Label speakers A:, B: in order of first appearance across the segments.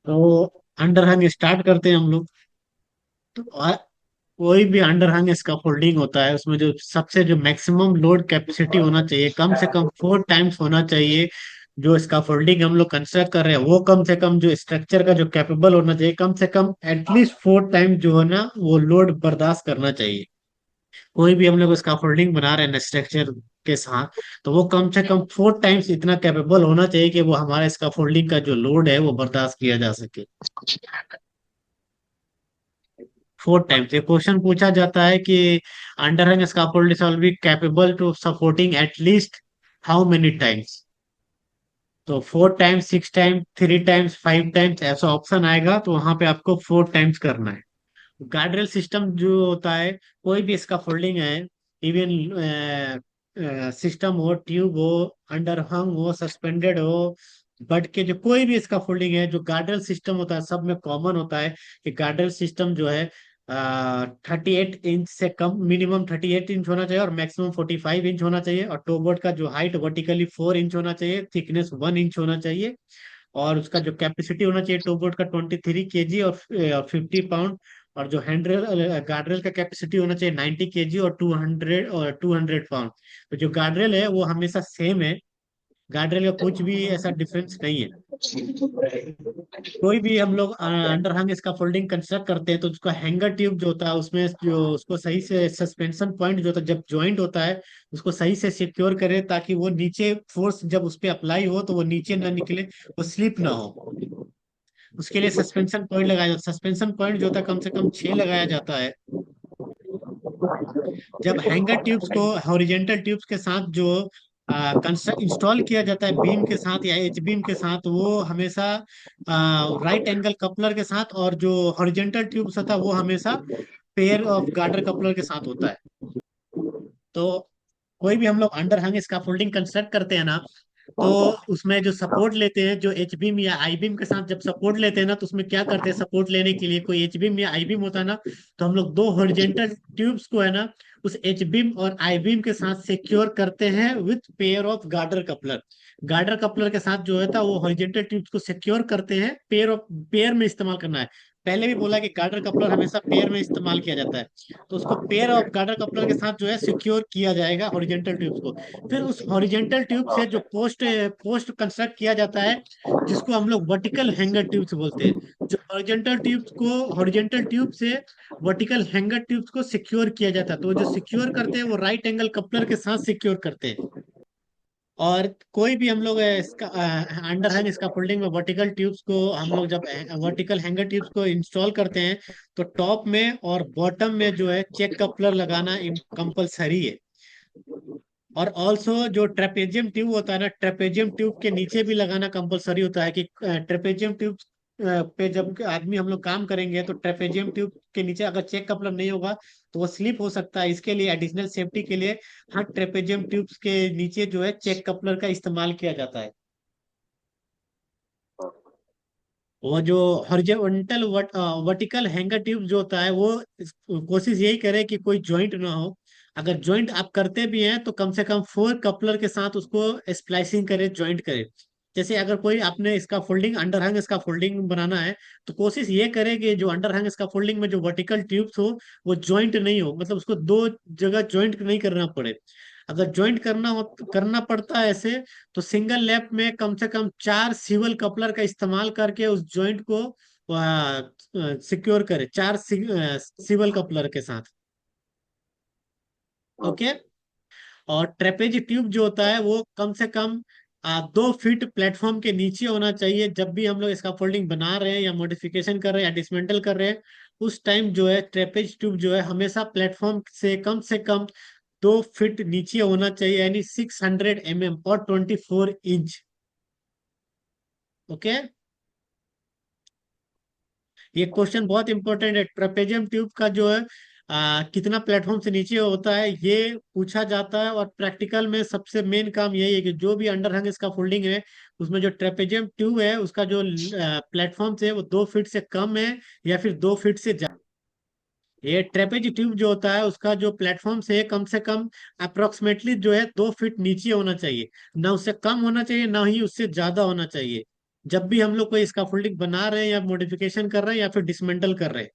A: तो अंडरहंग स्टार्ट करते हैं हम लोग। तो कोई भी अंडरहंग स्कैफोल्डिंग होता है उसमें जो सबसे जो मैक्सिमम लोड कैपेसिटी होना चाहिए, कम से कम 4 टाइम्स होना चाहिए। जो स्कैफोल्डिंग हम लोग कंस्ट्रक्ट कर रहे हैं वो कम से कम जो स्ट्रक्चर का जो कैपेबल होना चाहिए, कम से कम एटलीस्ट 4 टाइम जो है ना वो लोड बर्दाश्त करना चाहिए। कोई भी हम लोग स्कैफोल्डिंग बना रहे हैं स्ट्रक्चर के साथ, तो वो कम से कम 4 टाइम्स इतना कैपेबल होना चाहिए कि वो हमारे स्कैफोल्डिंग का जो लोड है वो बर्दाश्त किया जा सके। 4 टाइम्स। ये क्वेश्चन पूछा जाता है कि underhung scaffold will be capable to supporting at least how many times. तो 4 टाइम्स, 6 टाइम्स, 3 टाइम्स, 5 टाइम्स ऐसा ऑप्शन आएगा, तो वहां पे आपको 4 टाइम्स करना है। गार्डरेल सिस्टम जो होता है, कोई भी इसका फोल्डिंग है, इवन सिस्टम हो, ट्यूब हो, अंडरहंग हो, सस्पेंडेड हो, बट के जो कोई भी इसका फोल्डिंग है, जो गार्डरेल सिस्टम होता है सब में कॉमन होता है कि गार्डरेल सिस्टम जो है 38 इंच से कम, मिनिमम 38 इंच होना चाहिए और मैक्सिमम 45 इंच होना चाहिए। और टोबोर्ड का जो हाइट वर्टिकली 4 इंच होना चाहिए, थिकनेस 1 इंच होना चाहिए। और उसका जो कैपेसिटी होना चाहिए टोबोट का 23 kg और 50 पाउंड। और जो हैंडरेल गार्डरेल का कैपेसिटी होना चाहिए 90 kg और 200 पाउंड। तो जो गार्डरेल है वो हमेशा सेम है, गार्डरेल का कुछ भी ऐसा डिफरेंस नहीं है। कोई भी हम लोग अंडरहंग इसका फोल्डिंग कंस्ट्रक्ट करते हैं तो उसका हैंगर ट्यूब जो होता है उसमें जो उसको सही से सस्पेंशन पॉइंट जो होता है जब ज्वाइंट होता है उसको सही से सिक्योर करे, ताकि वो नीचे फोर्स जब उस पर अप्लाई हो तो वो नीचे ना निकले, वो स्लिप ना हो। उसके लिए सस्पेंशन पॉइंट लगाया जाता है। सस्पेंशन पॉइंट जो होता है कम से कम 6 लगाया जाता है। जब हैंगर ट्यूब्स को हॉरिजेंटल ट्यूब्स के साथ जो कंस्ट्रक्ट इंस्टॉल किया जाता है बीम के साथ या एच बीम के साथ, वो हमेशा राइट एंगल कपलर के साथ, और जो हॉरिजेंटल ट्यूब्स होता है वो हमेशा पेयर ऑफ गार्डर कपलर के साथ होता है। तो कोई भी हम लोग अंडर हंग स्कैफोल्डिंग कंस्ट्रक्ट करते हैं ना, तो उसमें जो सपोर्ट लेते हैं, जो एच बीम या आई बीम के साथ जब सपोर्ट लेते हैं ना, तो उसमें क्या करते हैं, सपोर्ट लेने के लिए कोई एच बीम या आई बीम होता है ना, तो हम लोग दो हॉरिजेंटल ट्यूब्स को है ना उस एच बीम और आई बीम के साथ सिक्योर करते हैं with pair of girder coupler. Girder coupler के साथ जो है था वो हॉरिजेंटल ट्यूब्स को सिक्योर करते हैं, पेयर में इस्तेमाल करना है। पहले भी बोला कि गार्डर कपलर हमेशा पेयर में इस्तेमाल किया जाता है। तो उसको पेयर ऑफ गार्डर कपलर के साथ जो है सिक्योर किया जाएगा हॉरिजेंटल ट्यूब्स को। फिर उस हॉरिजेंटल ट्यूब से जो पोस्ट पोस्ट कंस्ट्रक्ट किया जाता है, जिसको हम लोग वर्टिकल हैंगर ट्यूब्स बोलते हैं। जो हॉरिजेंटल ट्यूब से वर्टिकल हैंगर ट्यूब्स को सिक्योर किया जाता है, तो जो सिक्योर करते हैं वो राइट एंगल कपलर के साथ सिक्योर करते हैं। और कोई भी हम लोग इसका अंडर हैंग इसका फोल्डिंग में वर्टिकल ट्यूब्स को हम लोग जब वर्टिकल हैंगर ट्यूब्स को इंस्टॉल करते हैं, तो टॉप में और बॉटम में जो है चेक कपलर लगाना कंपलसरी है। और ऑल्सो जो ट्रेपेजियम ट्यूब होता है ना, ट्रेपेजियम ट्यूब के नीचे भी लगाना कंपलसरी होता है कि ट्रेपेजियम ट्यूब पे जब आदमी हम लोग काम करेंगे तो ट्रेपेजियम ट्यूब के नीचे अगर चेक कपलर नहीं होगा तो वो स्लिप हो सकता है। इसके लिए एडिशनल सेफ्टी के लिए हर ट्रेपेजियम ट्यूब्स के नीचे जो है चेक कपलर का इस्तेमाल किया जाता है। वो जो हॉरिजॉन्टल वर्टिकल हैंगर ट्यूब जो होता है वो कोशिश यही करे कि कोई जॉइंट ना हो। अगर जॉइंट आप करते भी हैं तो कम से कम 4 कपलर के साथ उसको स्प्लाइसिंग करे, जॉइंट करे। जैसे अगर कोई आपने इसका फोल्डिंग अंडरहंग इसका फोल्डिंग बनाना है, तो कोशिश ये करे कि जो अंडरहंग इसका फोल्डिंग में जो वर्टिकल ट्यूब्स हो वो जॉइंट नहीं हो, मतलब उसको दो जगह जॉइंट नहीं करना पड़े। अगर जॉइंट करना पड़ता है ऐसे, तो सिंगल लैप में कम से कम 4 सिवल कपलर का इस्तेमाल करके उस जॉइंट को सिक्योर करे, 4 सिवल कपलर के साथ। ओके। और ट्रेपेज ट्यूब जो होता है वो कम से कम 2 फीट प्लेटफॉर्म के नीचे होना चाहिए। जब भी हम लोग इसका फोल्डिंग बना रहे हैं या मॉडिफिकेशन कर रहे हैं या डिसमेंटल कर रहे हैं, उस टाइम जो है ट्रेपेज ट्यूब जो है हमेशा प्लेटफॉर्म से कम 2 फीट नीचे होना चाहिए, यानी 600 mm और 24 इंच। ओके। ये क्वेश्चन बहुत इंपॉर्टेंट है। ट्रेपेजियम ट्यूब का जो है कितना प्लेटफॉर्म से नीचे होता है ये पूछा जाता है, और प्रैक्टिकल में सबसे मेन काम यही है कि जो भी अंडरहंग इसका फोल्डिंग है उसमें जो ट्रेपेजियम ट्यूब है उसका जो प्लेटफॉर्म से वो 2 फीट से कम है या फिर 2 फीट से ज्यादा। ये ट्रेपेज ट्यूब जो होता है उसका जो प्लेटफॉर्म से कम अप्रोक्सीमेटली जो है 2 फीट नीचे होना चाहिए। ना उससे कम होना चाहिए ना ही उससे ज्यादा होना चाहिए। जब भी हम लोग कोई स्काफोल्डिंग बना रहे हैं या मॉडिफिकेशन कर रहे हैं या फिर डिसमेंटल कर रहे हैं,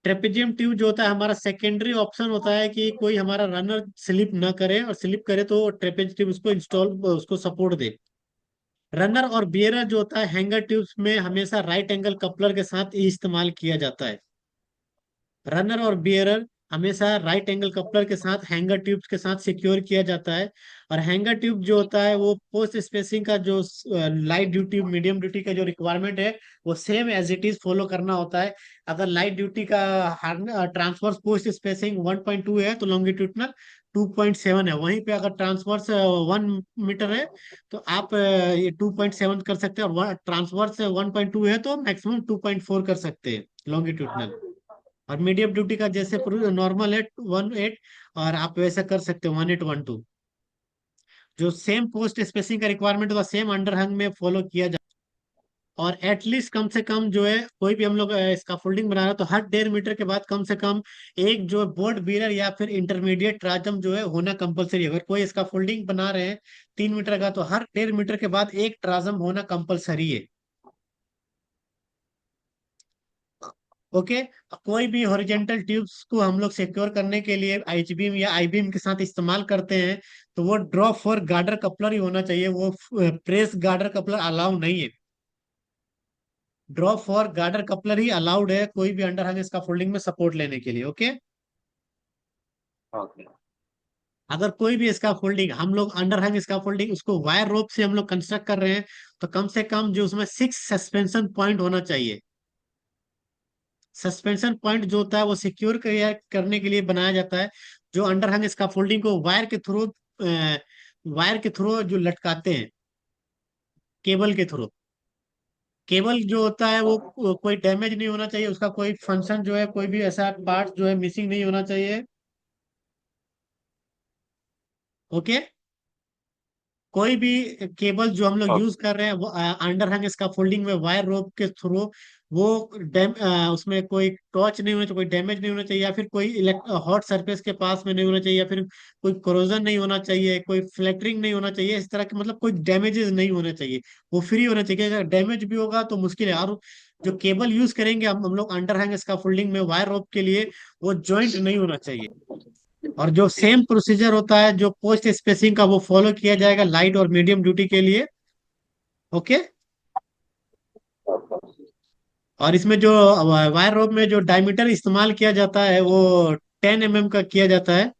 A: ट्रेपेजियम ट्यूब जो होता है हमारा सेकेंडरी ऑप्शन होता है कि कोई हमारा रनर स्लिप ना करे, और स्लिप करे तो ट्रेपेज ट्यूब उसको इंस्टॉल, उसको सपोर्ट दे। रनर और बियरर जो होता है हैंगर ट्यूब्स में हमेशा राइट एंगल कपलर के साथ ही इस्तेमाल किया जाता है। रनर और बियरर हमेशा राइट एंगल कपलर के साथ हैंगर ट्यूब्स के साथ सिक्योर किया जाता है। और हैंगर ट्यूब जो होता है वो पोस्ट स्पेसिंग का जो लाइट ड्यूटी मीडियम ड्यूटी का जो रिक्वायरमेंट है वो same as it is follow करना होता है। अगर लाइट ड्यूटी का ट्रांसवर्स पोस्ट स्पेसिंग 1.2 है तो लॉन्गिट्यूडनल 2.7 है। वहीं पे अगर ट्रांसवर्स 1 मीटर है तो आप ये 2.7 कर सकते हैं, और ट्रांसवर्स 1.2 है तो मैक्सिमम 2.4 कर सकते हैं लॉन्गिट्यूडनल। और मीडियम ड्यूटी का जैसे नॉर्मल है 1.8, और आप वैसा कर सकते हो 1.8 1.2। जो सेम पोस्ट स्पेसिंग का रिक्वायरमेंट होगा सेम अंडरहंग में फॉलो किया जाए। और एटलीस्ट कम से कम जो है कोई भी हम लोग इसका फोल्डिंग बना रहे हैं तो हर 1.5 मीटर के बाद कम से कम एक जो बोर्ड बीरर या फिर इंटरमीडिएट ट्राजम जो है होना कंपलसरी है। अगर कोई इसका फोल्डिंग बना रहे हैं 3 मीटर का तो हर 1.5 मीटर के बाद एक ट्राजम होना कंपलसरी है। ओके। कोई भी हॉरिजेंटल ट्यूब्स को हम लोग सिक्योर करने के लिए एच बीम या आई बीम के साथ इस्तेमाल करते हैं तो वो ड्रॉप फॉर गार्डर कपलर ही होना चाहिए, वो प्रेस गार्डर कपलर अलाउ नहीं है। Drop for girder coupler he allowed है कोई भी अंडर हंग इसका फोल्डिंग में सपोर्ट लेने के लिए। ओके।
B: ओके।
A: अगर कोई भी इसका फोल्डिंग हम लोग अंडर हंग इसका फोल्डिंग उसको वायर रोप से हम लोग कंस्ट्रक्ट कर रहे हैं तो कम से कम जो उसमें 6 सस्पेंशन पॉइंट होना चाहिए। सस्पेंशन पॉइंट जो होता है वो सिक्योर करने के लिए बनाया जाता है। जो अंडरहंग स्कैफोल्डिंग को वायर के थ्रू जो लटकाते हैं केबल के थ्रू। केबल जो होता है वो कोई डैमेज नहीं होना चाहिए, उसका कोई फंक्शन जो है कोई भी ऐसा पार्ट जो है मिसिंग नहीं होना चाहिए। ओके। कोई भी केबल जो हम लोग यूज
B: ओके।
A: कर रहे हैं वो अंडरहंग इसका फोल्डिंग में वायर रोप के थ्रू वो उसमें कोई टॉर्च नहीं होना चाहिए, कोई डैमेज नहीं होना चाहिए, या फिर कोई हॉट सरफेस के पास में नहीं होना चाहिए, या फिर कोई कोरोजन नहीं होना चाहिए, कोई फ्लैक्टरिंग नहीं होना चाहिए। इस तरह के मतलब कोई डैमेजेस नहीं होने चाहिए, वो फ्री होना चाहिए। अगर डैमेज भी होगा तो मुश्किल है। और जो केबल यूज करेंगे हम लोग अंडरहैंग इसका फोल्डिंग में वायर रोप के लिए वो जॉइंट नहीं होना चाहिए। और जो सेम प्रोसीजर होता है जो पोस्ट स्पेसिंग का वो फॉलो किया जाएगा लाइट और मीडियम ड्यूटी के लिए। ओके। और इसमें जो वायर रोप में जो डायमीटर इस्तेमाल किया जाता है वो 10 mm का किया जाता है।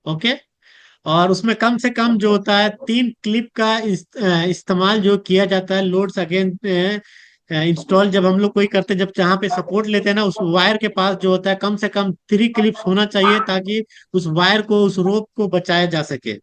A: ओके। और उसमें कम से कम जो होता है 3 क्लिप का इस्तेमाल जो किया जाता है लोड्स अगेन इंस्टॉल जब हम लोग कोई करते हैं, जब जहाँ पे सपोर्ट लेते हैं ना उस वायर के पास जो होता है कम से कम 3 क्लिप्स होना चाहिए ताकि उस वायर को उस रोप को बचाया जा सके।